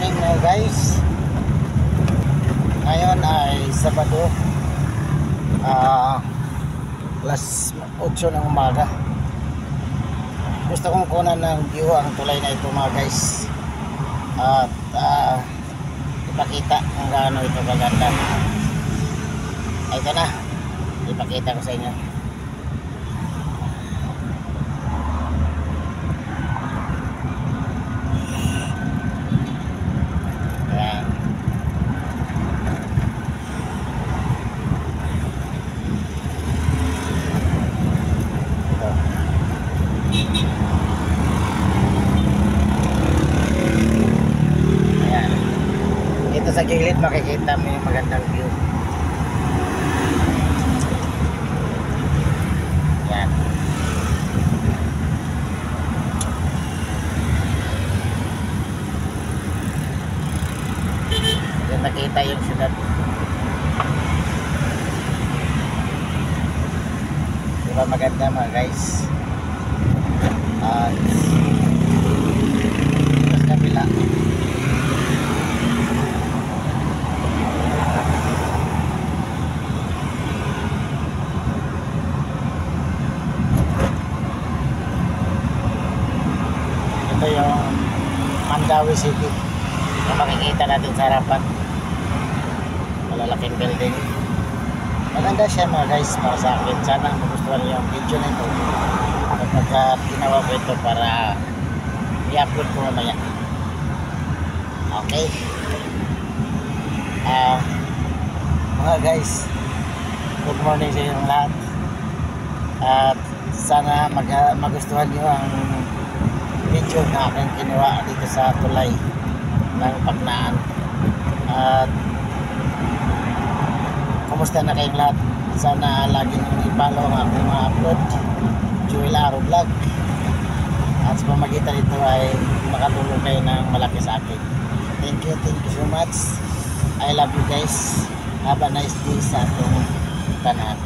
morning mga guys. Ngayon ay Sabado, alas 8 ng umaga. Gusto kong kunan ng view ang tulay na ito mga guys, at ipakita kung gaano ito kaganda. Ito na, ipakita ko sa inyo. Sa gilid makikita mo yung magandang view. Yan. Yan, nakita yung syudad. Diba maganda mga guys? At sa kabila ito yung Mandawi City na makikita natin sa harapan. Malalaking building. Maganda siya mga guys para sa akin. Sana magustuhan niyo yung video na ito kapag ginawa ko ito para i-upload ko mamaya. Okay. Mga guys, good morning sa inyong lahat. At sana magustuhan niyo ang video na aking kinuha dito sa tulay ng Paglaan. At kumusta na kayong lahat? Sana lagi nyo i-follow ang aking mga upload, Joel Aro Vlog, at sa pamagitan nito ay makatulong kayo ng malaki sa akin. Thank you so much. I love you guys. Have a nice day sa atong tanan.